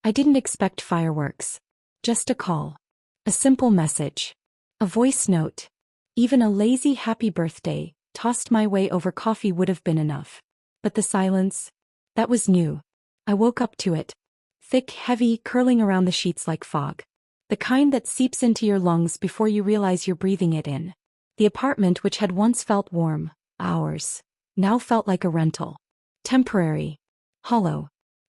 I didn't expect fireworks. Just a call. A simple message. A voice note. Even a lazy happy birthday, tossed my way over coffee would have been enough. But the silence? That was new. I woke up to it. Thick, heavy, curling around the sheets like fog. The kind that seeps into your lungs before you realize you're breathing it in. The apartment which had once felt warm, ours, now felt like a rental. Temporary. Hollow.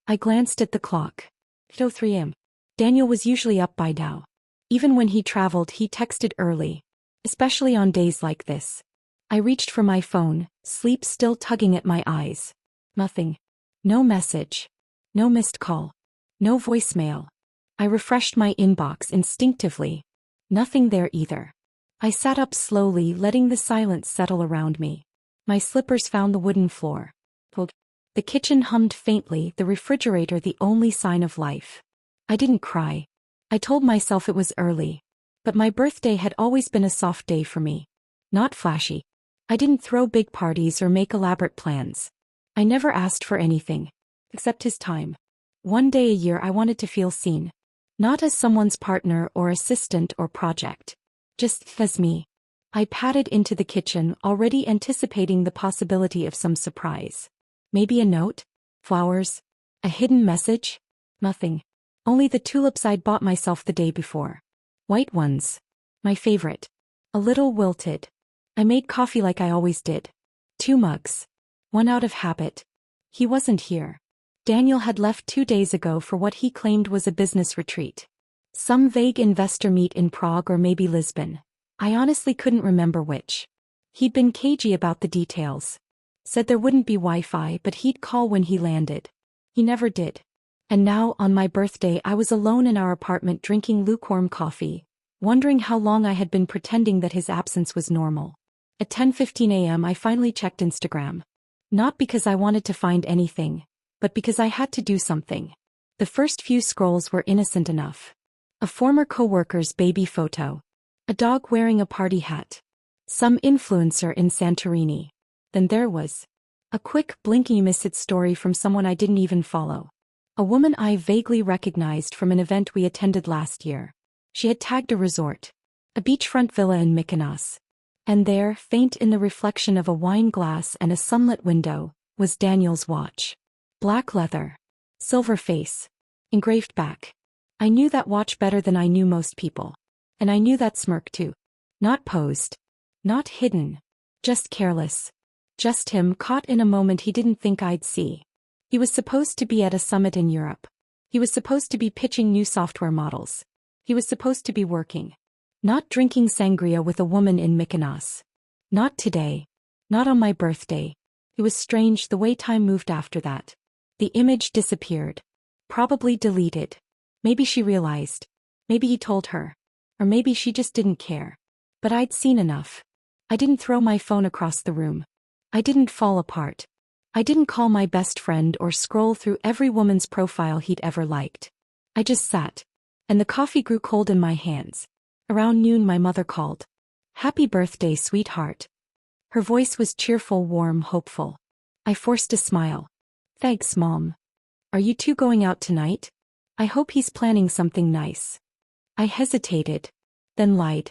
I glanced at the clock. 8:03 a.m. Daniel was usually up by now. Even when he traveled, he texted early. Especially on days like this. I reached for my phone, sleep still tugging at my eyes. Nothing. No message. No missed call. No voicemail. I refreshed my inbox instinctively. Nothing there either. I sat up slowly, letting the silence settle around me. My slippers found the wooden floor. The kitchen hummed faintly, the refrigerator the only sign of life. I didn't cry. I told myself it was early. But my birthday had always been a soft day for me. Not flashy. I didn't throw big parties or make elaborate plans. I never asked for anything. Except his time. One day a year I wanted to feel seen. Not as someone's partner or assistant or project. Just as me. I padded into the kitchen, already anticipating the possibility of some surprise. Maybe a note? Flowers? A hidden message? Nothing. Only the tulips I'd bought myself the day before. White ones. My favorite. A little wilted. I made coffee like I always did. 2 mugs. One out of habit. He wasn't here. Daniel had left 2 days ago for what he claimed was a business retreat. Some vague investor meet in Prague or maybe Lisbon. I honestly couldn't remember which. He'd been cagey about the details. Said there wouldn't be Wi-Fi, but he'd call when he landed. He never did. And now, on my birthday, I was alone in our apartment drinking lukewarm coffee, wondering how long I had been pretending that his absence was normal. At 10:15 a.m. I finally checked Instagram. Not because I wanted to find anything, but because I had to do something. The first few scrolls were innocent enough. A former coworker's baby photo. A dog wearing a party hat. Some influencer in Santorini. Then there was a quick blinking miss it story from someone I didn't even follow. A woman I vaguely recognized from an event we attended last year. She had tagged a resort. A beachfront villa in Mykonos. And there, faint in the reflection of a wine glass and a sunlit window, was Daniel's watch. Black leather. Silver face. Engraved back. I knew that watch better than I knew most people. And I knew that smirk too. Not posed. Not hidden. Just careless. Just him caught in a moment he didn't think I'd see. He was supposed to be at a summit in Europe. He was supposed to be pitching new software models. He was supposed to be working. Not drinking sangria with a woman in Mykonos. Not today. Not on my birthday. It was strange the way time moved after that. The image disappeared. Probably deleted. Maybe she realized. Maybe he told her. Or maybe she just didn't care. But I'd seen enough. I didn't throw my phone across the room. I didn't fall apart. I didn't call my best friend or scroll through every woman's profile he'd ever liked. I just sat. And the coffee grew cold in my hands. Around noon my mother called. "Happy birthday, sweetheart." Her voice was cheerful, warm, hopeful. I forced a smile. "Thanks, Mom. Are you two going out tonight? I hope he's planning something nice." I hesitated. Then lied.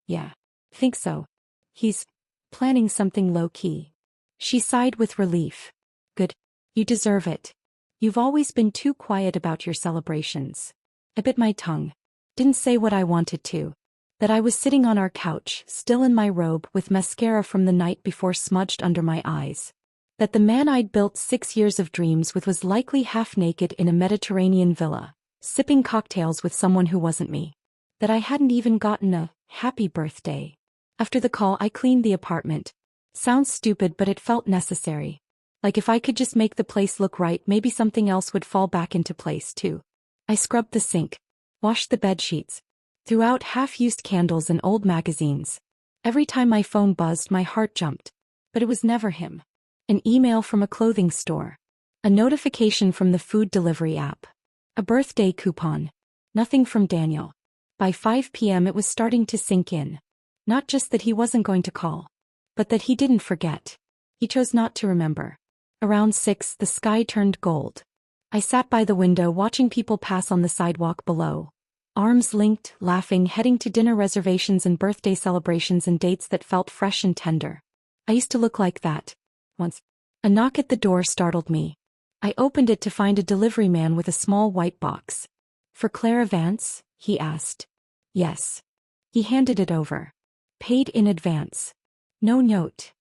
"Yeah. Think so. He's planning something low-key." She sighed with relief. "Good. You deserve it. You've always been too quiet about your celebrations." I bit my tongue. Didn't say what I wanted to. That I was sitting on our couch, still in my robe, with mascara from the night before smudged under my eyes. That the man I'd built 6 years of dreams with was likely half-naked in a Mediterranean villa, sipping cocktails with someone who wasn't me. That I hadn't even gotten a happy birthday. After the call I cleaned the apartment. Sounds stupid, but it felt necessary. Like if I could just make the place look right, maybe something else would fall back into place too. I scrubbed the sink. Washed the bed sheets. Threw out half-used candles and old magazines. Every time my phone buzzed, my heart jumped. But it was never him. An email from a clothing store. A notification from the food delivery app. A birthday coupon. Nothing from Daniel. By 5 p.m. it was starting to sink in. Not just that he wasn't going to call. But that he didn't forget. He chose not to remember. Around 6 the sky turned gold. I sat by the window watching people pass on the sidewalk below. Arms linked, laughing, heading to dinner reservations and birthday celebrations and dates that felt fresh and tender. I used to look like that. Once. A knock at the door startled me. I opened it to find a delivery man with a small white box. "For Clara Vance?" he asked. "Yes." He handed it over. "Paid in advance. No note."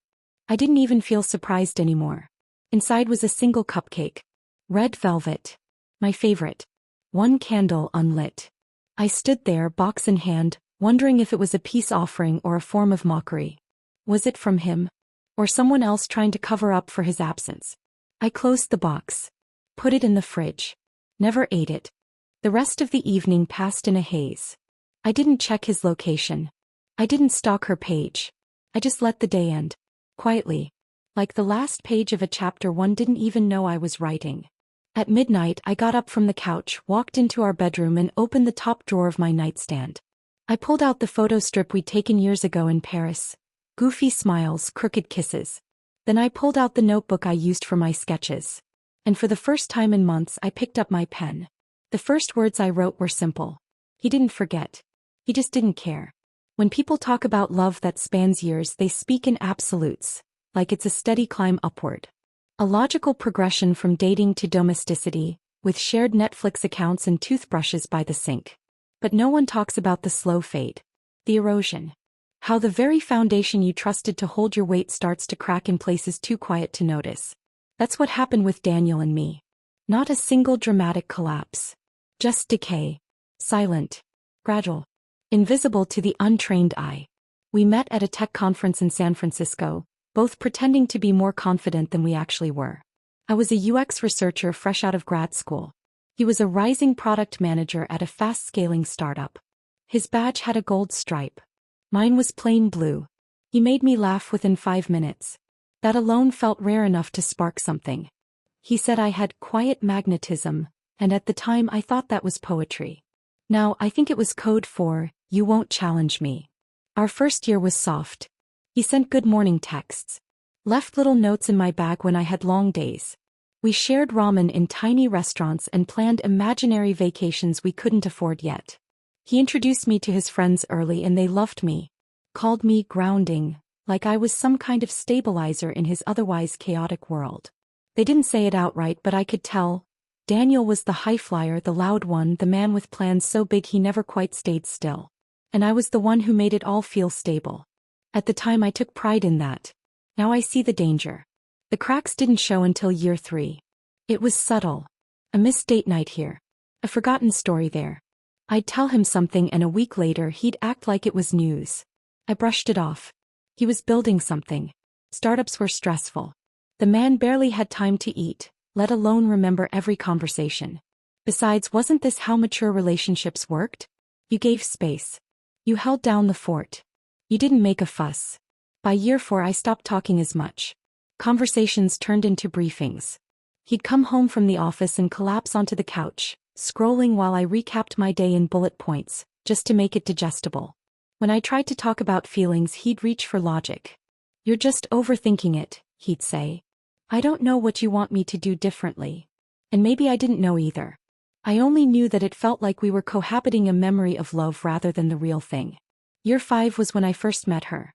I didn't even feel surprised anymore. Inside was a single cupcake. Red velvet. My favorite. One candle unlit. I stood there, box in hand, wondering if it was a peace offering or a form of mockery. Was it from him? Or someone else trying to cover up for his absence? I closed the box. Put it in the fridge. Never ate it. The rest of the evening passed in a haze. I didn't check his location. I didn't stalk her page. I just let the day end. Quietly. Like the last page of a chapter one didn't even know I was writing. At midnight, I got up from the couch, walked into our bedroom and opened the top drawer of my nightstand. I pulled out the photo strip we'd taken years ago in Paris. Goofy smiles, crooked kisses. Then I pulled out the notebook I used for my sketches. And for the first time in months, I picked up my pen. The first words I wrote were simple. He didn't forget. He just didn't care. When people talk about love that spans years, they speak in absolutes, like it's a steady climb upward. A logical progression from dating to domesticity, with shared Netflix accounts and toothbrushes by the sink. But no one talks about the slow fade. The erosion. How the very foundation you trusted to hold your weight starts to crack in places too quiet to notice. That's what happened with Daniel and me. Not a single dramatic collapse. Just decay. Silent. Gradual. Invisible to the untrained eye. We met at a tech conference in San Francisco, both pretending to be more confident than we actually were. I was a UX researcher fresh out of grad school. He was a rising product manager at a fast-scaling startup. His badge had a gold stripe. Mine was plain blue. He made me laugh within 5 minutes. That alone felt rare enough to spark something. He said I had quiet magnetism, and at the time I thought that was poetry. Now I think it was code for, "You won't challenge me." Our first year was soft. He sent good morning texts. Left little notes in my bag when I had long days. We shared ramen in tiny restaurants and planned imaginary vacations we couldn't afford yet. He introduced me to his friends early and they loved me. Called me grounding, like I was some kind of stabilizer in his otherwise chaotic world. They didn't say it outright, but I could tell. Daniel was the high flyer, the loud one, the man with plans so big he never quite stayed still. And I was the one who made it all feel stable. At the time I took pride in that. Now I see the danger. The cracks didn't show until year 3. It was subtle. A missed date night here. A forgotten story there. I'd tell him something and a week later he'd act like it was news. I brushed it off. He was building something. Startups were stressful. The man barely had time to eat, let alone remember every conversation. Besides, wasn't this how mature relationships worked? You gave space. You held down the fort. You didn't make a fuss. By year 4 I stopped talking as much. Conversations turned into briefings. He'd come home from the office and collapse onto the couch, scrolling while I recapped my day in bullet points, just to make it digestible. When I tried to talk about feelings, he'd reach for logic. "You're just overthinking it," he'd say. "I don't know what you want me to do differently." And maybe I didn't know either. I only knew that it felt like we were cohabiting a memory of love rather than the real thing. Year 5 was when I first met her.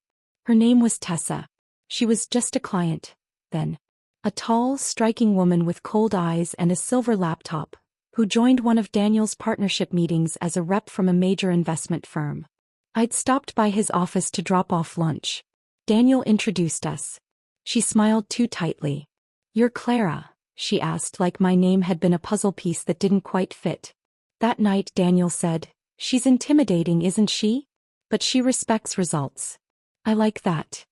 Her name was Tessa. She was just a client, then. A tall, striking woman with cold eyes and a silver laptop, who joined one of Daniel's partnership meetings as a rep from a major investment firm. I'd stopped by his office to drop off lunch. Daniel introduced us. She smiled too tightly. "You're Clara?" she asked, like my name had been a puzzle piece that didn't quite fit. That night Daniel said, "She's intimidating, isn't she? But she respects results." I like that.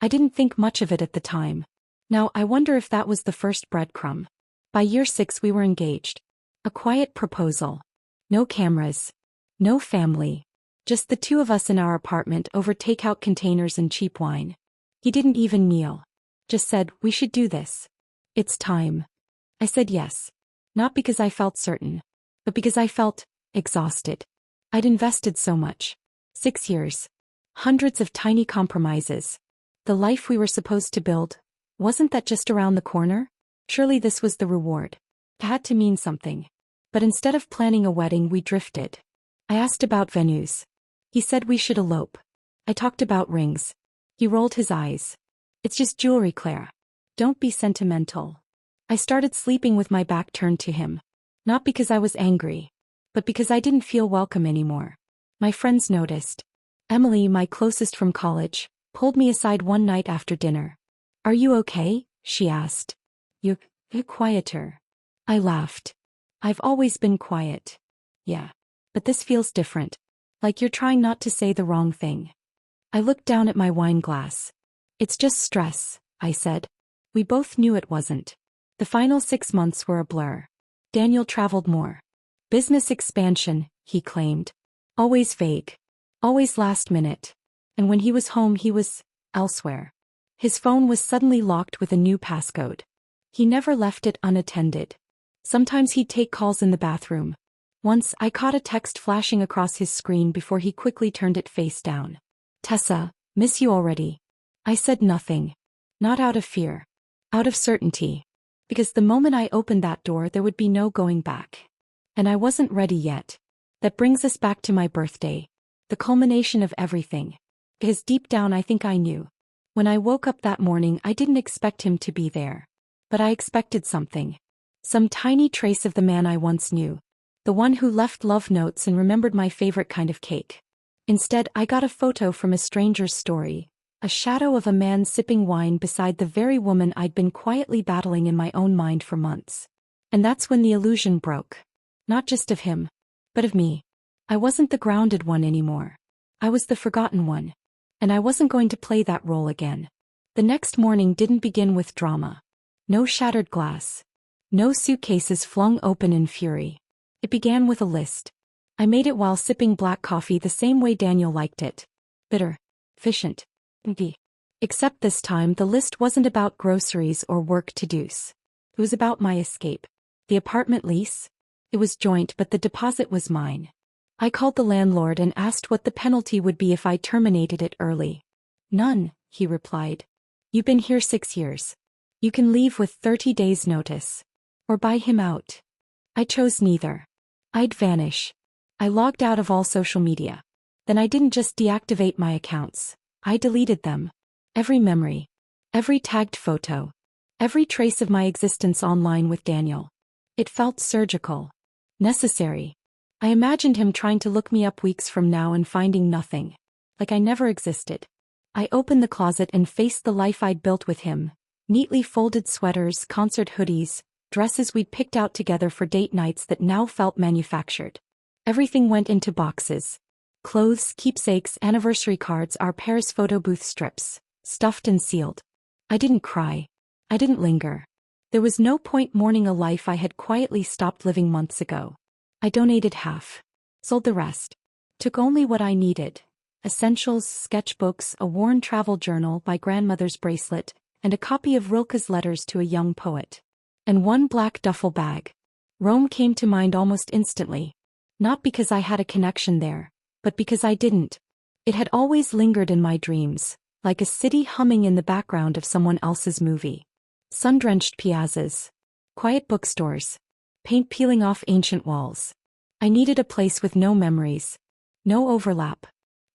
I didn't think much of it at the time. Now I wonder if that was the first breadcrumb. By year 6 we were engaged. A quiet proposal. No cameras. No family. Just the 2 of us in our apartment over takeout containers and cheap wine. He didn't even kneel. Just said, "We should do this. It's time." I said yes. Not because I felt certain, but because I felt exhausted. I'd invested so much. 6 years. Hundreds of tiny compromises. The life we were supposed to build, wasn't that just around the corner? Surely this was the reward. It had to mean something. But instead of planning a wedding, we drifted. I asked about venues. He said we should elope. I talked about rings. He rolled his eyes. It's just jewelry, Claire. Don't be sentimental. I started sleeping with my back turned to him. Not because I was angry, but because I didn't feel welcome anymore. My friends noticed. Emily, my closest from college, pulled me aside one night after dinner. Are you okay? She asked. You're quieter. I laughed. I've always been quiet. Yeah. But this feels different. Like you're trying not to say the wrong thing. I looked down at my wine glass. It's just stress, I said. We both knew it wasn't. The final 6 months were a blur. Daniel traveled more. Business expansion, he claimed. Always vague. Always last minute. And when he was home, he was elsewhere. His phone was suddenly locked with a new passcode. He never left it unattended. Sometimes he'd take calls in the bathroom. Once, I caught a text flashing across his screen before he quickly turned it face down. Tessa, miss you already. I said nothing. Not out of fear. Out of certainty. Because the moment I opened that door, there would be no going back. And I wasn't ready yet. That brings us back to my birthday. The culmination of everything. Because deep down I think I knew. When I woke up that morning, I didn't expect him to be there. But I expected something. Some tiny trace of the man I once knew. The one who left love notes and remembered my favorite kind of cake. Instead, I got a photo from a stranger's story. A shadow of a man sipping wine beside the very woman I'd been quietly battling in my own mind for months. And that's when the illusion broke. Not just of him, but of me. I wasn't the grounded one anymore. I was the forgotten one. And I wasn't going to play that role again. The next morning didn't begin with drama. No shattered glass. No suitcases flung open in fury. It began with a list. I made it while sipping black coffee the same way Daniel liked it. Bitter. Efficient. Except this time the list wasn't about groceries or work to-dos. It was about my escape. The apartment lease? It was joint, but the deposit was mine. I called the landlord and asked what the penalty would be if I terminated it early. None, he replied. You've been here 6 years. You can leave with 30 days notice. Or buy him out. I chose neither. I'd vanish. I logged out of all social media. Then I didn't just deactivate my accounts. I deleted them. Every memory. Every tagged photo. Every trace of my existence online with Daniel. It felt surgical. Necessary. I imagined him trying to look me up weeks from now and finding nothing. Like I never existed. I opened the closet and faced the life I'd built with him. Neatly folded sweaters, concert hoodies, dresses we'd picked out together for date nights that now felt manufactured. Everything went into boxes. Clothes, keepsakes, anniversary cards, our Paris photo booth strips, stuffed and sealed. I didn't cry. I didn't linger. There was no point mourning a life I had quietly stopped living months ago. I donated half. Sold the rest. Took only what I needed. Essentials, sketchbooks, a worn travel journal, my grandmother's bracelet, and a copy of Rilke's letters to a young poet. And one black duffel bag. Rome came to mind almost instantly. Not because I had a connection there, but because I didn't. It had always lingered in my dreams, like a city humming in the background of someone else's movie. Sun-drenched piazzas. Quiet bookstores. Paint peeling off ancient walls. I needed a place with no memories. No overlap.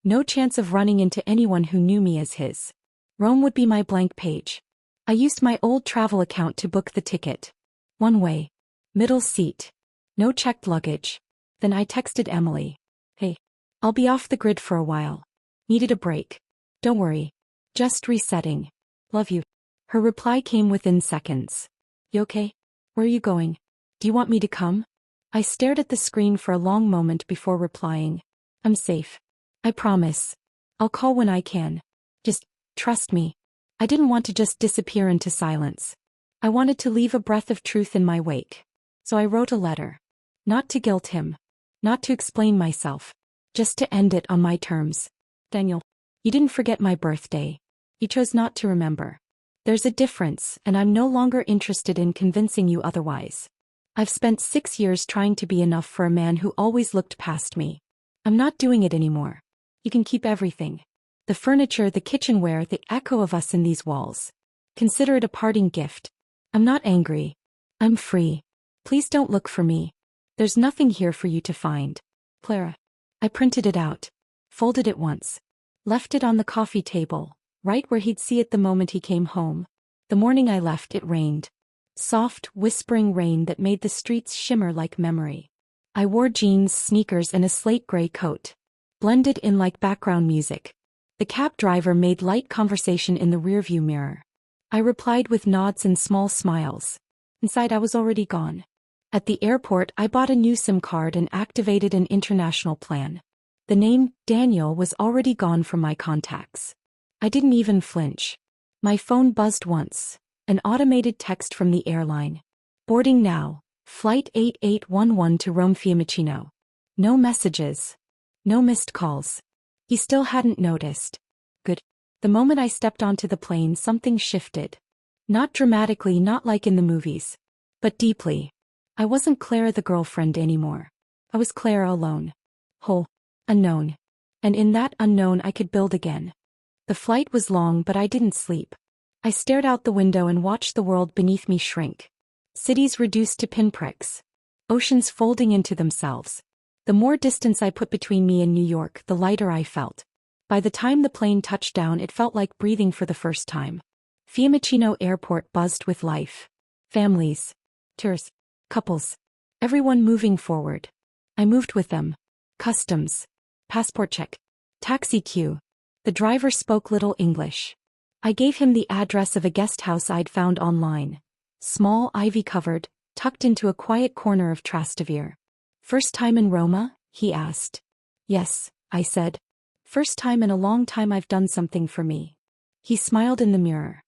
No chance of running into anyone who knew me as his. Rome would be my blank page. I used my old travel account to book the ticket. One way. Middle seat. No checked luggage. Then I texted Emily. Hey. I'll be off the grid for a while. Needed a break. Don't worry. Just resetting. Love you. Her reply came within seconds. You okay? Where are you going? Do you want me to come? I stared at the screen for a long moment before replying. I'm safe. I promise. I'll call when I can. Just trust me. I didn't want to just disappear into silence. I wanted to leave a breath of truth in my wake. So I wrote a letter. Not to guilt him. Not to explain myself. Just to end it on my terms. Daniel, you didn't forget my birthday. You chose not to remember. There's a difference, and I'm no longer interested in convincing you otherwise. I've spent 6 years trying to be enough for a man who always looked past me. I'm not doing it anymore. You can keep everything. The furniture, the kitchenware, the echo of us in these walls. Consider it a parting gift. I'm not angry. I'm free. Please don't look for me. There's nothing here for you to find. Clara. I printed it out. Folded it once. Left it on the coffee table, right where he'd see it the moment he came home. The morning I left, it rained. Soft, whispering rain that made the streets shimmer like memory. I wore jeans, sneakers, and a slate gray coat. Blended in like background music. The cab driver made light conversation in the rearview mirror. I replied with nods and small smiles. Inside, I was already gone. At the airport, I bought a new SIM card and activated an international plan. The name, Daniel, was already gone from my contacts. I didn't even flinch. My phone buzzed once. An automated text from the airline. Boarding now. Flight 8811 to Rome Fiumicino. No messages. No missed calls. He still hadn't noticed. Good. The moment I stepped onto the plane, something shifted. Not dramatically, not like in the movies. But deeply. I wasn't Clara the girlfriend anymore. I was Clara alone. Whole. Unknown. And in that unknown I could build again. The flight was long, but I didn't sleep. I stared out the window and watched the world beneath me shrink. Cities reduced to pinpricks. Oceans folding into themselves. The more distance I put between me and New York, the lighter I felt. By the time the plane touched down, it felt like breathing for the first time. Fiumicino Airport buzzed with life. Families. Tourists. Couples. Everyone moving forward. I moved with them. Customs. Passport check. Taxi queue. The driver spoke little English. I gave him the address of a guest house I'd found online. Small, ivy-covered, tucked into a quiet corner of Trastevere. First time in Roma? He asked. Yes, I said. First time in a long time. I've done something for me. He smiled in the mirror.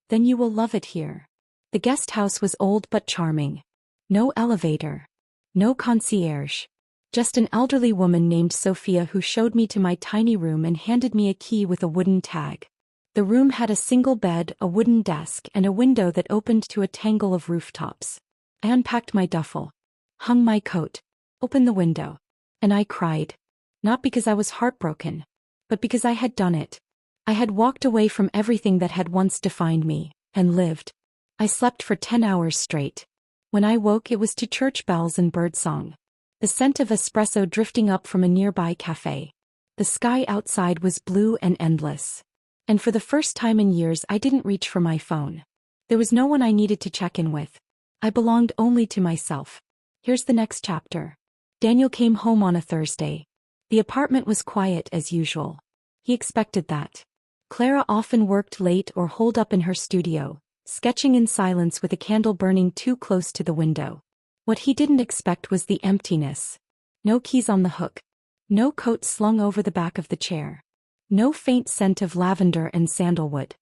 Then you will love it here. The guest house was old but charming. No elevator. No concierge. Just an elderly woman named Sophia who showed me to my tiny room and handed me a key with a wooden tag. The room had a single bed, a wooden desk, and a window that opened to a tangle of rooftops. I unpacked my duffel. Hung my coat. Opened the window. And I cried. Not because I was heartbroken. But because I had done it. I had walked away from everything that had once defined me, and lived. I slept for 10 hours straight. When I woke, it was to church bells and birdsong. The scent of espresso drifting up from a nearby cafe. The sky outside was blue and endless. And for the first time in years, I didn't reach for my phone. There was no one I needed to check in with. I belonged only to myself. Here's the next chapter. Daniel came home on a Thursday. The apartment was quiet as usual. He expected that. Clara often worked late or holed up in her studio, sketching in silence with a candle burning too close to the window. What he didn't expect was the emptiness. No keys on the hook. No coat slung over the back of the chair. No faint scent of lavender and sandalwood.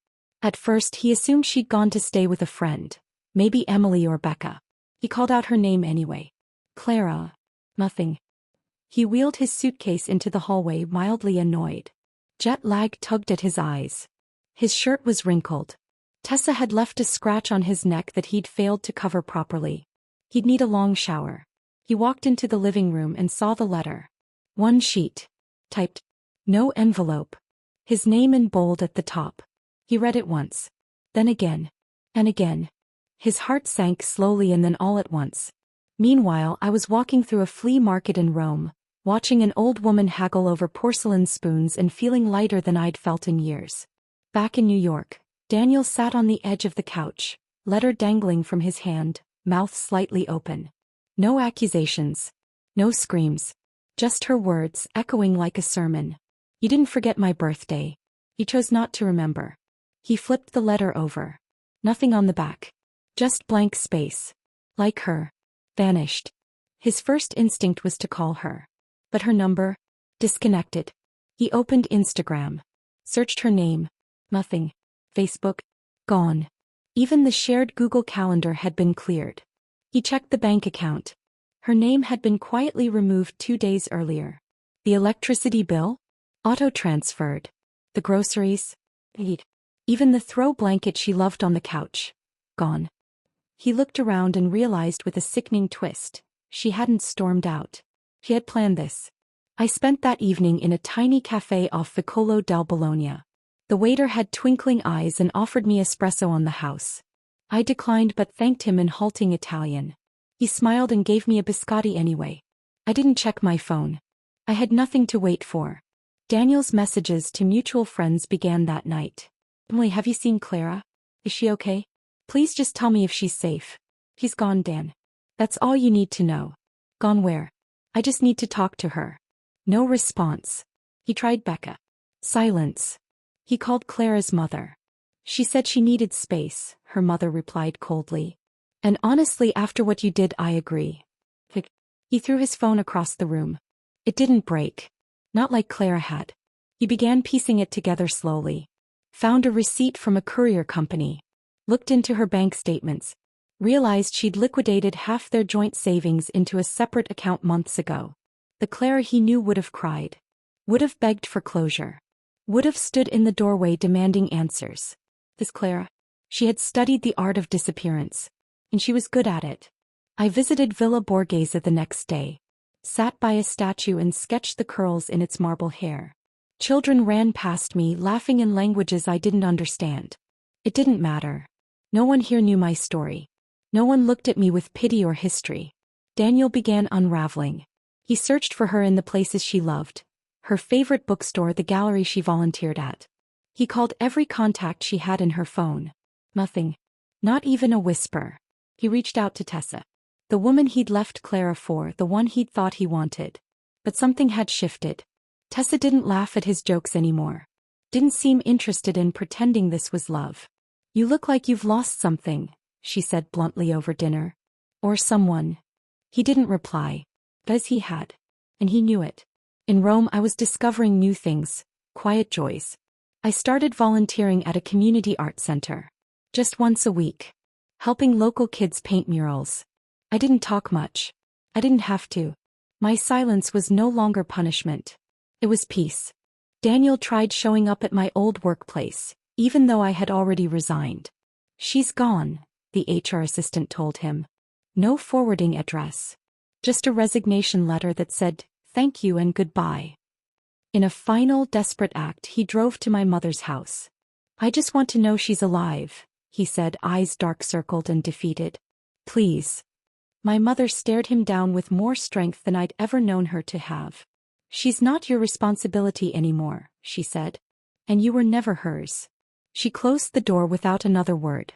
At first he assumed she'd gone to stay with a friend, maybe Emily or Becca. He called out her name anyway. Clara. Nothing. He wheeled his suitcase into the hallway, mildly annoyed. Jet lag tugged at his eyes. His shirt was wrinkled. Tessa had left a scratch on his neck that he'd failed to cover properly. He'd need a long shower. He walked into the living room and saw the letter. One sheet. Typed. No envelope. His name in bold at the top. He read it once. Then again. And again. His heart sank slowly and then all at once. Meanwhile, I was walking through a flea market in Rome, watching an old woman haggle over porcelain spoons and feeling lighter than I'd felt in years. Back in New York, Daniel sat on the edge of the couch, letter dangling from his hand, mouth slightly open. No accusations. No screams. Just her words, echoing like a sermon. You didn't forget my birthday. You chose not to remember. He flipped the letter over. Nothing on the back. Just blank space. Like her. Vanished. His first instinct was to call her. But her number? Disconnected. He opened Instagram. Searched her name. Nothing. Facebook? Gone. Even the shared Google Calendar had been cleared. He checked the bank account. Her name had been quietly removed 2 days earlier. The electricity bill? Auto-transferred. The groceries? Paid. Even the throw blanket she loved on the couch? Gone. He looked around and realized with a sickening twist, she hadn't stormed out. She had planned this. I spent that evening in a tiny cafe off Vicolo del Bologna. The waiter had twinkling eyes and offered me espresso on the house. I declined but thanked him in halting Italian. He smiled and gave me a biscotti anyway. I didn't check my phone. I had nothing to wait for. Daniel's messages to mutual friends began that night. Emily, have you seen Clara? Is she okay? Please just tell me if she's safe. He's gone, Dan. That's all you need to know. Gone where? I just need to talk to her. No response. He tried Becca. Silence. He called Clara's mother. She said she needed space, her mother replied coldly. And honestly, after what you did, I agree. He threw his phone across the room. It didn't break. Not like Clara had. He began piecing it together slowly. Found a receipt from a courier company. Looked into her bank statements. Realized she'd liquidated half their joint savings into a separate account months ago. The Clara he knew would have cried. Would have begged for closure. Would have stood in the doorway demanding answers. This Clara. She had studied the art of disappearance. And she was good at it. I visited Villa Borghese the next day. Sat by a statue and sketched the curls in its marble hair. Children ran past me laughing in languages I didn't understand. It didn't matter. No one here knew my story. No one looked at me with pity or history. Daniel began unraveling. He searched for her in the places she loved. Her favorite bookstore, the gallery she volunteered at. He called every contact she had in her phone. Nothing. Not even a whisper. He reached out to Tessa. The woman he'd left Clara for, the one he'd thought he wanted. But something had shifted. Tessa didn't laugh at his jokes anymore. Didn't seem interested in pretending this was love. You look like you've lost something, she said bluntly over dinner. Or someone. He didn't reply. But he had. And he knew it. In Rome I was discovering new things, quiet joys. I started volunteering at a community art center. Just once a week. Helping local kids paint murals. I didn't talk much. I didn't have to. My silence was no longer punishment. It was peace. Daniel tried showing up at my old workplace, even though I had already resigned. She's gone, the HR assistant told him. No forwarding address. Just a resignation letter that said, thank you and goodbye. In a final, desperate act, he drove to my mother's house. I just want to know she's alive, he said, eyes dark-circled and defeated. Please. My mother stared him down with more strength than I'd ever known her to have. She's not your responsibility anymore, she said. And you were never hers. She closed the door without another word.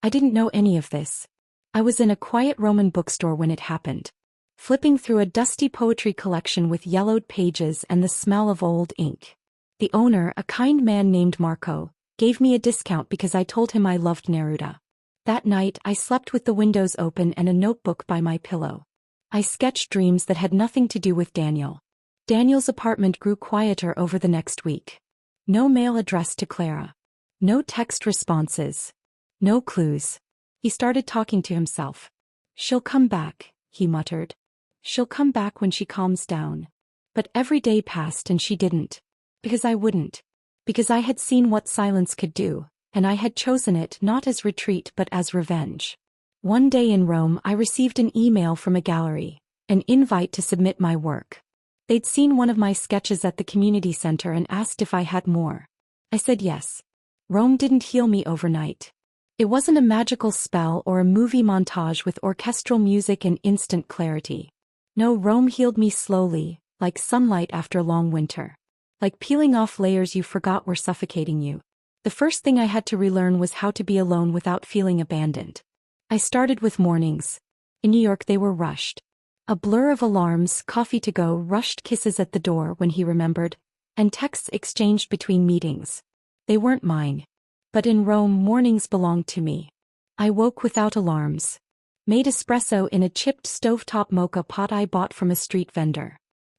I didn't know any of this. I was in a quiet Roman bookstore when it happened. Flipping through a dusty poetry collection with yellowed pages and the smell of old ink. The owner, a kind man named Marco, gave me a discount because I told him I loved Neruda. That night I slept with the windows open and a notebook by my pillow. I sketched dreams that had nothing to do with Daniel. Daniel's apartment grew quieter over the next week. No mail addressed to Clara. No text responses. No clues. He started talking to himself. She'll come back, he muttered. She'll come back when she calms down. But every day passed and she didn't. Because I wouldn't. Because I had seen what silence could do. And I had chosen it not as retreat but as revenge. One day in Rome I received an email from a gallery, an invite to submit my work. They'd seen one of my sketches at the community center and asked if I had more. I said yes. Rome didn't heal me overnight. It wasn't a magical spell or a movie montage with orchestral music and instant clarity. No, Rome healed me slowly, like sunlight after a long winter. Like peeling off layers you forgot were suffocating you. The first thing I had to relearn was how to be alone without feeling abandoned. I started with mornings. In New York they were rushed. A blur of alarms, coffee to go, rushed kisses at the door when he remembered, and texts exchanged between meetings. They weren't mine. But in Rome mornings belonged to me. I woke without alarms. Made espresso in a chipped stovetop mocha pot I bought from a street vendor.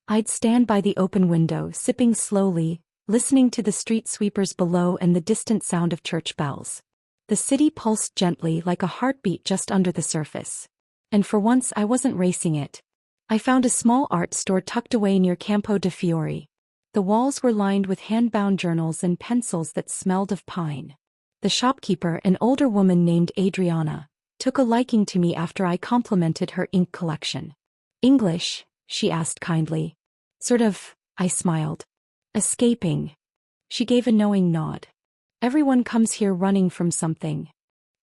I'd stand by the open window, sipping slowly, listening to the street sweepers below and the distant sound of church bells. The city pulsed gently like a heartbeat just under the surface. And for once I wasn't racing it. I found a small art store tucked away near Campo de Fiori. The walls were lined with hand-bound journals and pencils that smelled of pine. The shopkeeper, an older woman named Adriana, took a liking to me after I complimented her ink collection. English? She asked kindly. Sort of, I smiled. Escaping. She gave a knowing nod. Everyone comes here running from something.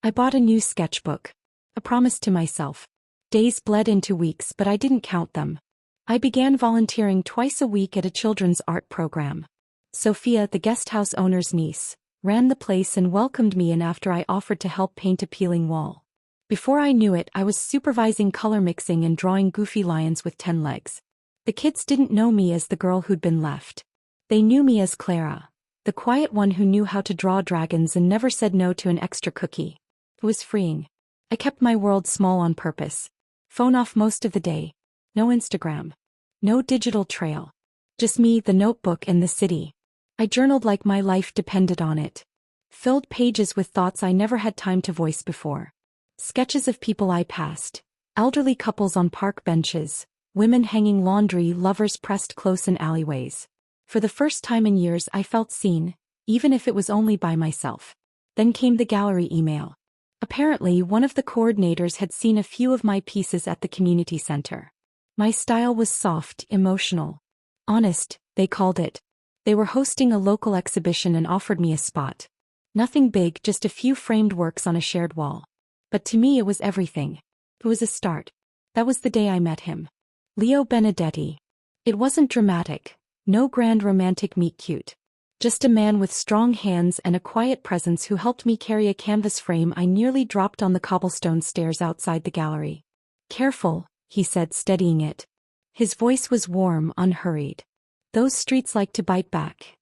I bought a new sketchbook. A promise to myself. Days bled into weeks, but I didn't count them. I began volunteering twice a week at a children's art program. Sophia, the guesthouse owner's niece, ran the place and welcomed me in after I offered to help paint a peeling wall. Before I knew it, I was supervising color mixing and drawing goofy lions with 10 legs. The kids didn't know me as the girl who'd been left. They knew me as Clara, the quiet one who knew how to draw dragons and never said no to an extra cookie. It was freeing. I kept my world small on purpose. Phone off most of the day. No Instagram. No digital trail. Just me, the notebook, and the city. I journaled like my life depended on it. Filled pages with thoughts I never had time to voice before. Sketches of people I passed. Elderly couples on park benches. Women hanging laundry, lovers pressed close in alleyways. For the first time in years I felt seen, even if it was only by myself. Then came the gallery email. Apparently, one of the coordinators had seen a few of my pieces at the community center. My style was soft, emotional. Honest, they called it. They were hosting a local exhibition and offered me a spot. Nothing big, just a few framed works on a shared wall. But to me it was everything. It was a start. That was the day I met him. Leo Benedetti. It wasn't dramatic. No grand romantic meet-cute. Just a man with strong hands and a quiet presence who helped me carry a canvas frame I nearly dropped on the cobblestone stairs outside the gallery. "Careful," he said, steadying it. His voice was warm, unhurried. "Those streets like to bite back."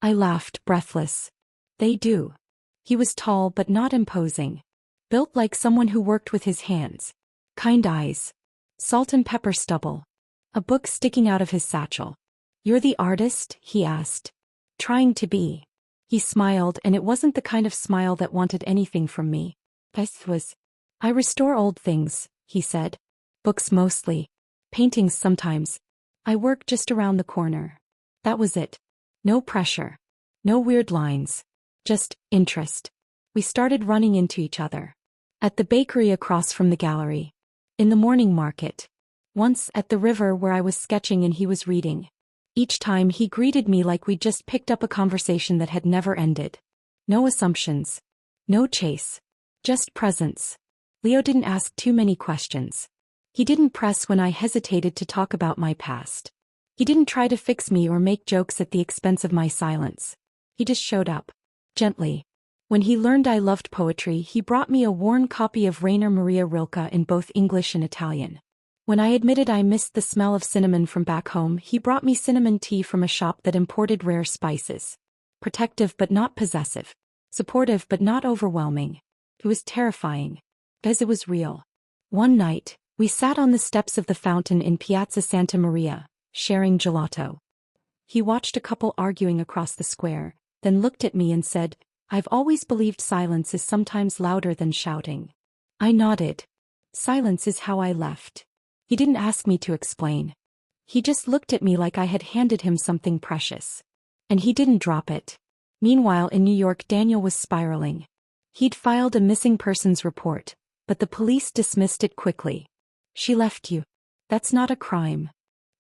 I laughed, breathless. "They do." He was tall but not imposing. Built like someone who worked with his hands. Kind eyes. Salt and pepper stubble. A book sticking out of his satchel. "You're the artist?" he asked. "Trying to be." He smiled, and it wasn't the kind of smile that wanted anything from me. This was. "I restore old things," he said. "Books mostly. Paintings sometimes. I work just around the corner." That was it. No pressure. No weird lines. Just interest. We started running into each other. At the bakery across from the gallery. In the morning market. Once at the river where I was sketching and he was reading. Each time he greeted me like we'd just picked up a conversation that had never ended. No assumptions. No chase. Just presence. Leo didn't ask too many questions. He didn't press when I hesitated to talk about my past. He didn't try to fix me or make jokes at the expense of my silence. He just showed up. Gently. When he learned I loved poetry, he brought me a worn copy of Rainer Maria Rilke in both English and Italian. When I admitted I missed the smell of cinnamon from back home, he brought me cinnamon tea from a shop that imported rare spices. Protective but not possessive. Supportive but not overwhelming. It was terrifying. Because it was real. One night, we sat on the steps of the fountain in Piazza Santa Maria, sharing gelato. He watched a couple arguing across the square, then looked at me and said, "I've always believed silence is sometimes louder than shouting." I nodded. Silence is how I left. He didn't ask me to explain. He just looked at me like I had handed him something precious. And he didn't drop it. Meanwhile, in New York, Daniel was spiraling. He'd filed a missing persons report, but the police dismissed it quickly. "She left you. That's not a crime."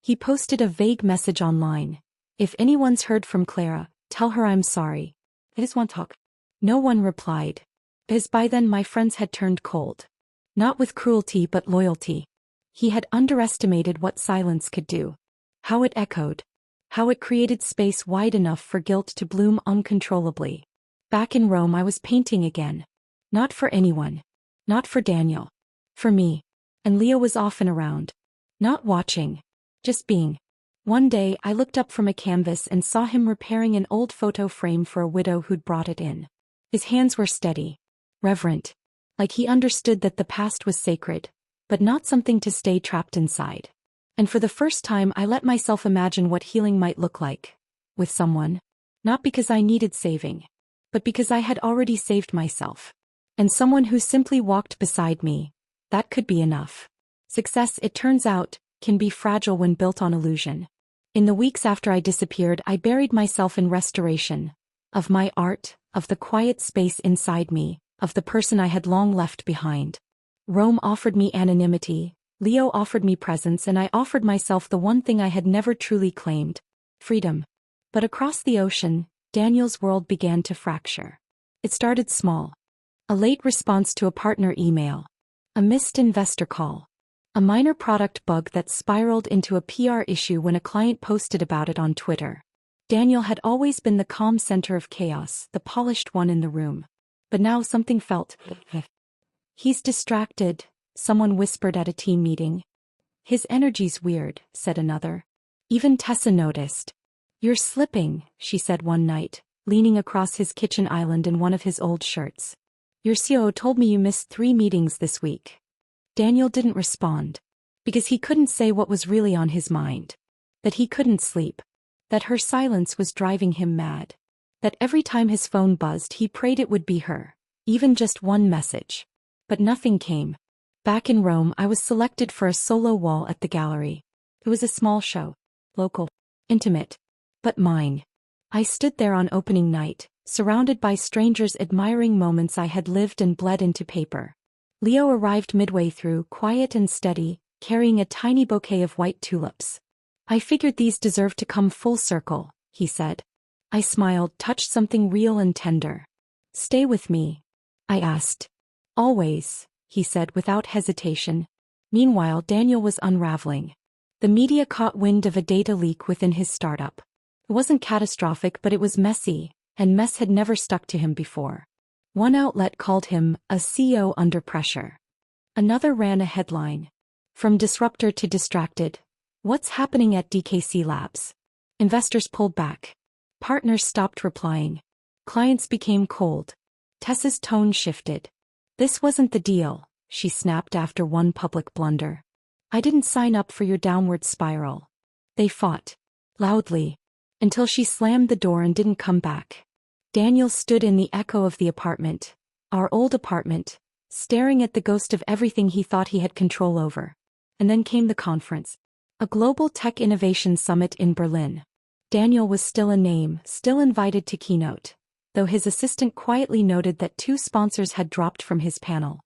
He posted a vague message online. "If anyone's heard from Clara, tell her I'm sorry. I just want to talk." No one replied. Because by then my friends had turned cold. Not with cruelty but loyalty. He had underestimated what silence could do. How it echoed. How it created space wide enough for guilt to bloom uncontrollably. Back in Rome I was painting again. Not for anyone. Not for Daniel. For me. And Leo was often around. Not watching. Just being. One day I looked up from a canvas and saw him repairing an old photo frame for a widow who'd brought it in. His hands were steady. Reverent. Like he understood that the past was sacred. But not something to stay trapped inside. And for the first time I let myself imagine what healing might look like. With someone. Not because I needed saving. But because I had already saved myself. And someone who simply walked beside me. That could be enough. Success, it turns out, can be fragile when built on illusion. In the weeks after I disappeared, I buried myself in restoration. Of my art, of the quiet space inside me, of the person I had long left behind. Rome offered me anonymity, Leo offered me presence, and I offered myself the one thing I had never truly claimed. Freedom. But across the ocean, Daniel's world began to fracture. It started small. A late response to a partner email. A missed investor call. A minor product bug that spiraled into a PR issue when a client posted about it on Twitter. Daniel had always been the calm center of chaos, the polished one in the room. But now something felt. He's distracted, someone whispered at a team meeting. His energy's weird, said another. Even Tessa noticed. You're slipping, she said one night, leaning across his kitchen island in one of his old shirts. Your CEO told me you missed 3 meetings this week. Daniel didn't respond. Because he couldn't say what was really on his mind. That he couldn't sleep. That her silence was driving him mad. That every time his phone buzzed he prayed it would be her. Even just one message. But nothing came. Back in Rome I was selected for a solo wall at the gallery. It was a small show. Local. Intimate. But mine. I stood there on opening night, surrounded by strangers admiring moments I had lived and bled into paper. Leo arrived midway through, quiet and steady, carrying a tiny bouquet of white tulips. I figured these deserved to come full circle, he said. I smiled, touched something real and tender. Stay with me? I asked. Always, he said without hesitation. Meanwhile, Daniel was unraveling. The media caught wind of a data leak within his startup. It wasn't catastrophic, but it was messy, and mess had never stuck to him before. One outlet called him a CEO under pressure. Another ran a headline. From disruptor to distracted. What's happening at DKC Labs? Investors pulled back. Partners stopped replying. Clients became cold. Tessa's tone shifted. This wasn't the deal, she snapped after one public blunder. I didn't sign up for your downward spiral. They fought. Loudly. Until she slammed the door and didn't come back. Daniel stood in the echo of the apartment, our old apartment, staring at the ghost of everything he thought he had control over. And then came the conference. A global tech innovation summit in Berlin. Daniel was still a name, still invited to keynote, though his assistant quietly noted that 2 sponsors had dropped from his panel.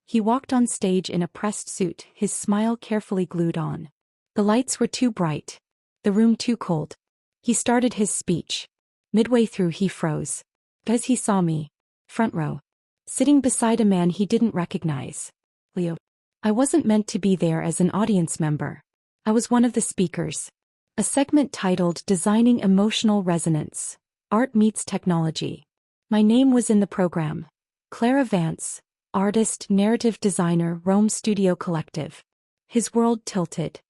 He walked on stage in a pressed suit, his smile carefully glued on. The lights were too bright. The room too cold. He started his speech. Midway through he froze. Because he saw me. Front row. Sitting beside a man he didn't recognize. Leo. I wasn't meant to be there as an audience member. I was one of the speakers. A segment titled Designing Emotional Resonance. Art Meets Technology. My name was in the program. Clara Vance, artist, narrative designer, Rome Studio Collective. His world tilted.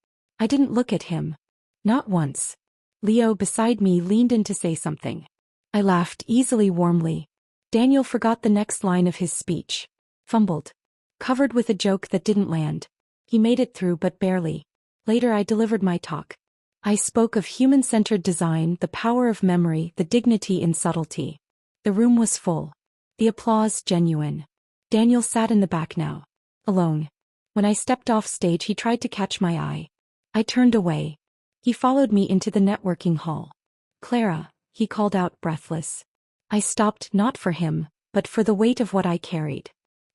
I didn't look at him. Not once. Leo beside me leaned in to say something. I laughed easily, warmly. Daniel forgot the next line of his speech. Fumbled. Covered with a joke that didn't land. He made it through but barely. Later I delivered my talk. I spoke of human-centered design, the power of memory, the dignity in subtlety. The room was full. The applause genuine. Daniel sat in the back now. Alone. When I stepped off stage he tried to catch my eye. I turned away. He followed me into the networking hall. Clara, he called out breathless. I stopped not for him, but for the weight of what I carried.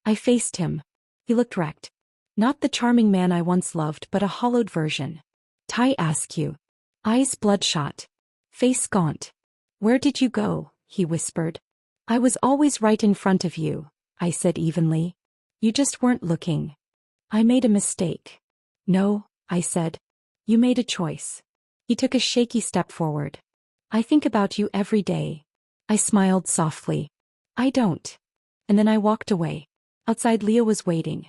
I faced him. He looked wrecked. Not the charming man I once loved, but a hollowed version. Tie askew. Eyes bloodshot. Face gaunt. Where did you go? He whispered. I was always right in front of you, I said evenly. You just weren't looking. I made a mistake. No, I said. You made a choice. He took a shaky step forward. I think about you every day. I smiled softly. I don't. And then I walked away. Outside Leo was waiting.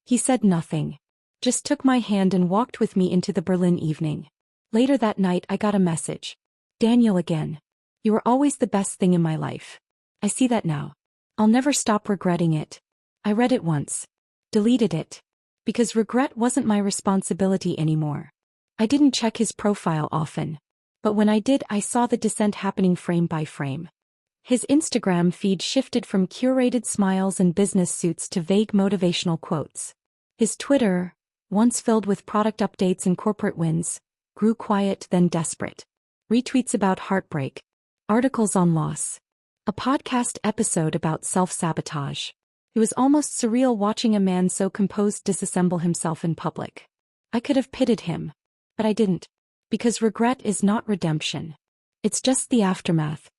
He said nothing. Just took my hand and walked with me into the Berlin evening. Later that night I got a message. Daniel again. You were always the best thing in my life. I see that now. I'll never stop regretting it. I read it once. Deleted it. Because regret wasn't my responsibility anymore. I didn't check his profile often. But when I did I saw the descent happening frame by frame. His Instagram feed shifted from curated smiles and business suits to vague motivational quotes. His Twitter, once filled with product updates and corporate wins, grew quiet then desperate. Retweets about heartbreak. Articles on loss. A podcast episode about self-sabotage. It was almost surreal watching a man so composed disassemble himself in public. I could have pitied him. But I didn't. Because regret is not redemption. It's just the aftermath.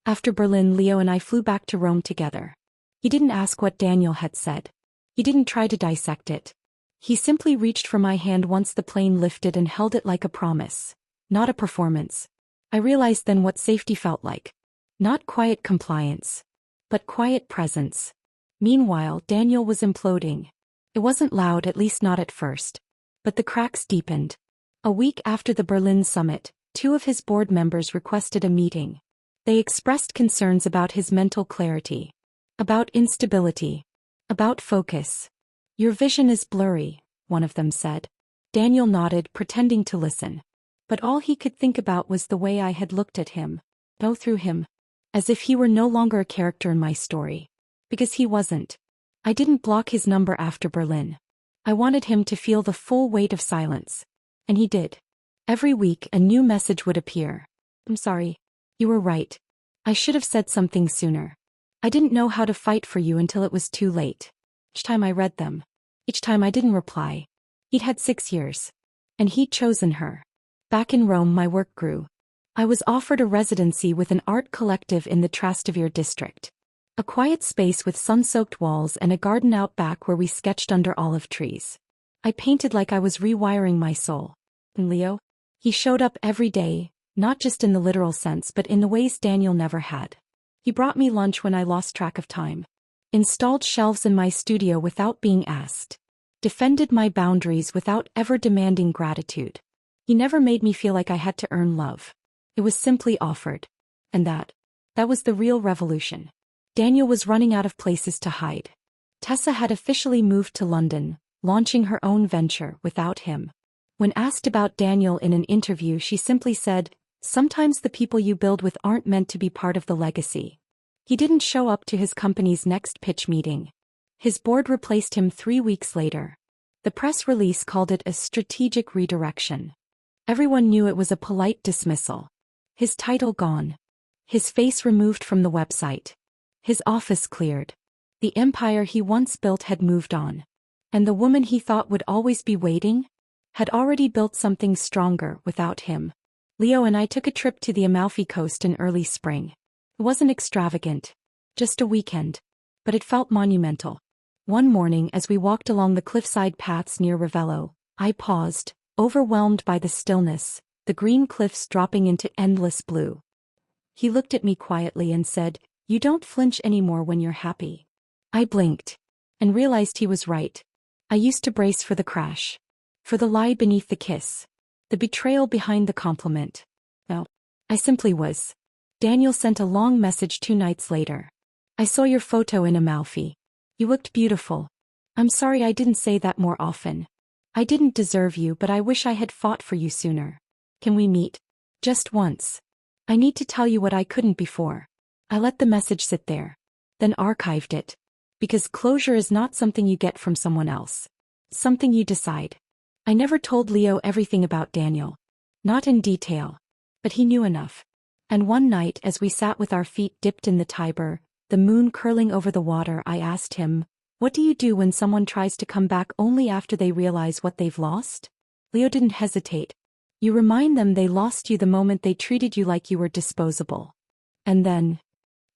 After Berlin, Leo and I flew back to Rome together. He didn't ask what Daniel had said. He didn't try to dissect it. He simply reached for my hand once the plane lifted and held it like a promise, not a performance. I realized then what safety felt like. Not quiet compliance, but quiet presence. Meanwhile, Daniel was imploding. It wasn't loud, at least not at first. But the cracks deepened. A week after the Berlin summit, 2 of his board members requested a meeting. They expressed concerns about his mental clarity, about instability, about focus. "Your vision is blurry," one of them said. Daniel nodded, pretending to listen. But all he could think about was the way I had looked at him. No, through him. As if he were no longer a character in my story. Because he wasn't. I didn't block his number after Berlin. I wanted him to feel the full weight of silence. And he did. Every week a new message would appear. "I'm sorry. You were right. I should have said something sooner. I didn't know how to fight for you until it was too late." Each time I read them. Each time I didn't reply. He'd had 6 years. And he'd chosen her. Back in Rome my work grew. I was offered a residency with an art collective in the Trastevere district. A quiet space with sun-soaked walls and a garden out back where we sketched under olive trees. I painted like I was rewiring my soul. And Leo? He showed up every day, not just in the literal sense but in the ways Daniel never had. He brought me lunch when I lost track of time. Installed shelves in my studio without being asked. Defended my boundaries without ever demanding gratitude. He never made me feel like I had to earn love. It was simply offered. And that was the real revolution. Daniel was running out of places to hide. Tessa had officially moved to London, launching her own venture without him. When asked about Daniel in an interview, she simply said, "Sometimes the people you build with aren't meant to be part of the legacy." He didn't show up to his company's next pitch meeting. His board replaced him 3 weeks later. The press release called it a strategic redirection. Everyone knew it was a polite dismissal. His title gone. His face removed from the website. His office cleared. The empire he once built had moved on. And the woman he thought would always be waiting had already built something stronger without him. Leo and I took a trip to the Amalfi Coast in early spring. It wasn't extravagant. Just a weekend. But it felt monumental. One morning as we walked along the cliffside paths near Ravello, I paused, overwhelmed by the stillness, the green cliffs dropping into endless blue. He looked at me quietly and said, "You don't flinch anymore when you're happy." I blinked. And realized he was right. I used to brace for the crash. For the lie beneath the kiss. The betrayal behind the compliment. No. I simply was. Daniel sent a long message 2 nights later. "I saw your photo in Amalfi. You looked beautiful. I'm sorry I didn't say that more often. I didn't deserve you, but I wish I had fought for you sooner. Can we meet? Just once. I need to tell you what I couldn't before." I let the message sit there. Then archived it. Because closure is not something you get from someone else. Something you decide. I never told Leo everything about Daniel. Not in detail. But he knew enough. And one night as we sat with our feet dipped in the Tiber, the moon curling over the water, I asked him, "What do you do when someone tries to come back only after they realize what they've lost?" Leo didn't hesitate. "You remind them they lost you the moment they treated you like you were disposable. And then..."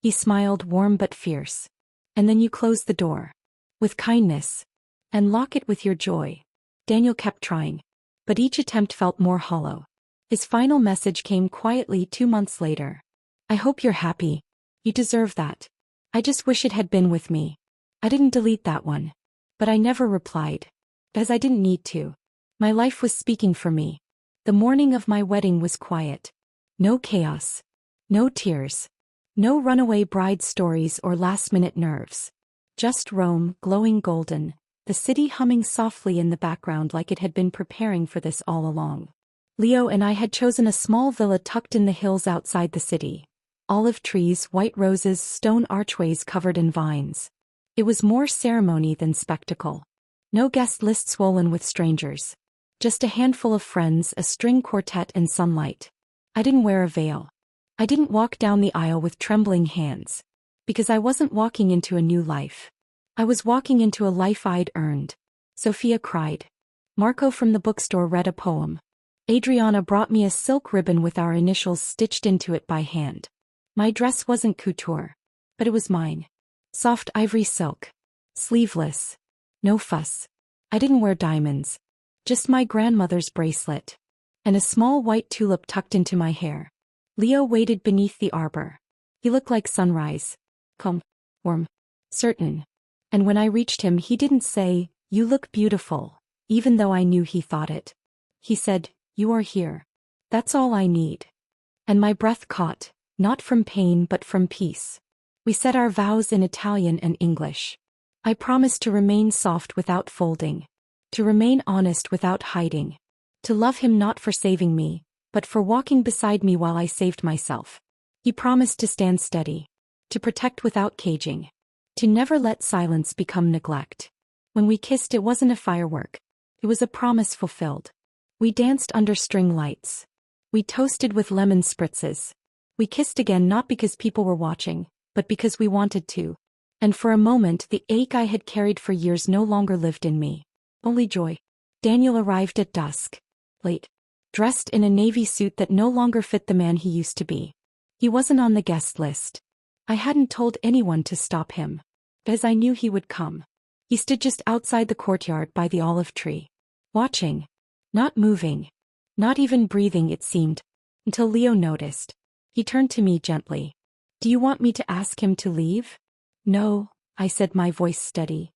He smiled, warm but fierce. "And then you close the door. With kindness. And lock it with your joy." Daniel kept trying. But each attempt felt more hollow. His final message came quietly 2 months later. "I hope you're happy. You deserve that. I just wish it had been with me." I didn't delete that one. But I never replied. Because I didn't need to. My life was speaking for me. The morning of my wedding was quiet. No chaos. No tears. No runaway bride stories or last-minute nerves. Just Rome, glowing golden, the city humming softly in the background like it had been preparing for this all along. Leo and I had chosen a small villa tucked in the hills outside the city. Olive trees, white roses, stone archways covered in vines. It was more ceremony than spectacle. No guest list swollen with strangers. Just a handful of friends, a string quartet and sunlight. I didn't wear a veil. I didn't walk down the aisle with trembling hands. Because I wasn't walking into a new life. I was walking into a life I'd earned. Sophia cried. Marco from the bookstore read a poem. Adriana brought me a silk ribbon with our initials stitched into it by hand. My dress wasn't couture. But it was mine. Soft ivory silk. Sleeveless. No fuss. I didn't wear diamonds. Just my grandmother's bracelet. And a small white tulip tucked into my hair. Leo waited beneath the arbor. He looked like sunrise. Calm. Warm. Certain. And when I reached him, he didn't say, "You look beautiful," even though I knew he thought it. He said, "You are here. That's all I need." And my breath caught, not from pain but from peace. We said our vows in Italian and English. I promised to remain soft without folding. To remain honest without hiding. To love him not for saving me, but for walking beside me while I saved myself. He promised to stand steady. To protect without caging. To never let silence become neglect. When we kissed, it wasn't a firework. It was a promise fulfilled. We danced under string lights. We toasted with lemon spritzes. We kissed again not because people were watching, but because we wanted to. And for a moment the ache I had carried for years no longer lived in me. Only joy. Daniel arrived at dusk. Late. Dressed in a navy suit that no longer fit the man he used to be. He wasn't on the guest list. I hadn't told anyone to stop him. Because I knew he would come. He stood just outside the courtyard by the olive tree. Watching. Not moving. Not even breathing, it seemed. Until Leo noticed. He turned to me gently. "Do you want me to ask him to leave?" "No," I said, my voice steady.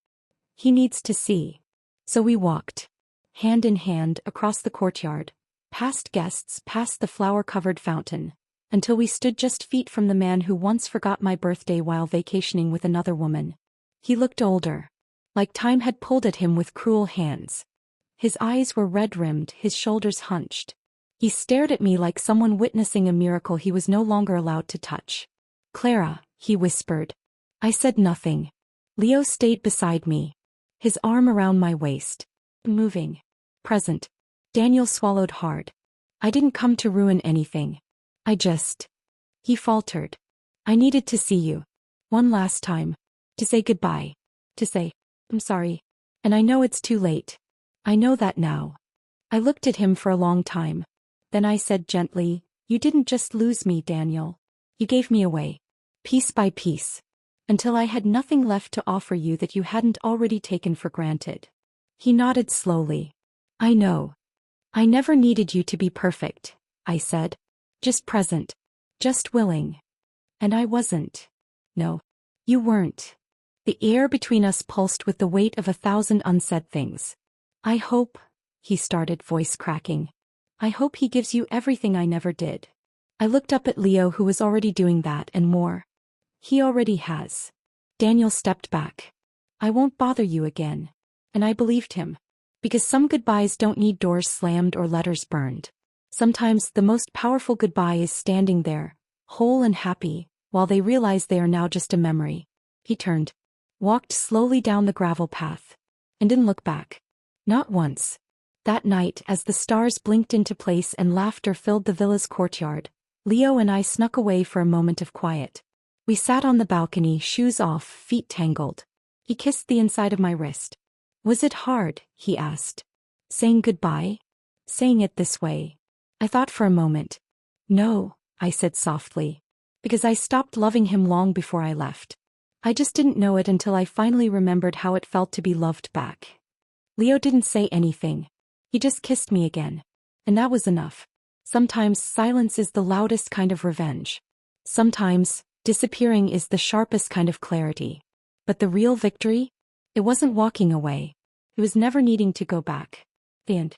"He needs to see." So we walked. Hand in hand, across the courtyard. Past guests, past the flower-covered fountain. Until we stood just feet from the man who once forgot my birthday while vacationing with another woman. He looked older. Like time had pulled at him with cruel hands. His eyes were red-rimmed, his shoulders hunched. He stared at me like someone witnessing a miracle he was no longer allowed to touch. "Clara," he whispered. I said nothing. Leo stayed beside me. His arm around my waist. Moving. Present. Daniel swallowed hard. "I didn't come to ruin anything. I just..." He faltered. "I needed to see you. One last time. To say goodbye. To say, I'm sorry. And I know it's too late. I know that now." I looked at him for a long time. Then I said gently, "You didn't just lose me, Daniel. You gave me away. Piece by piece. Until I had nothing left to offer you that you hadn't already taken for granted." He nodded slowly. "I know. I never needed you to be perfect," I said. "Just present. Just willing." And I wasn't. No. You weren't. The air between us pulsed with the weight of 1,000 unsaid things. "I hope," he started, voice cracking. "I hope he gives you everything I never did." I looked up at Leo, who was already doing that and more. "He already has." Daniel stepped back. "I won't bother you again." And I believed him. Because some goodbyes don't need doors slammed or letters burned. Sometimes the most powerful goodbye is standing there, whole and happy, while they realize they are now just a memory. He turned. Walked slowly down the gravel path. And didn't look back. Not once. That night, as the stars blinked into place and laughter filled the villa's courtyard, Leo and I snuck away for a moment of quiet. We sat on the balcony, shoes off, feet tangled. He kissed the inside of my wrist. "Was it hard?" he asked. "Saying goodbye? Saying it this way?" I thought for a moment. "No," I said softly. Because I stopped loving him long before I left. I just didn't know it until I finally remembered how it felt to be loved back. Leo didn't say anything. He just kissed me again. And that was enough. Sometimes silence is the loudest kind of revenge. Sometimes disappearing is the sharpest kind of clarity. But the real victory? It wasn't walking away. It was never needing to go back. The end.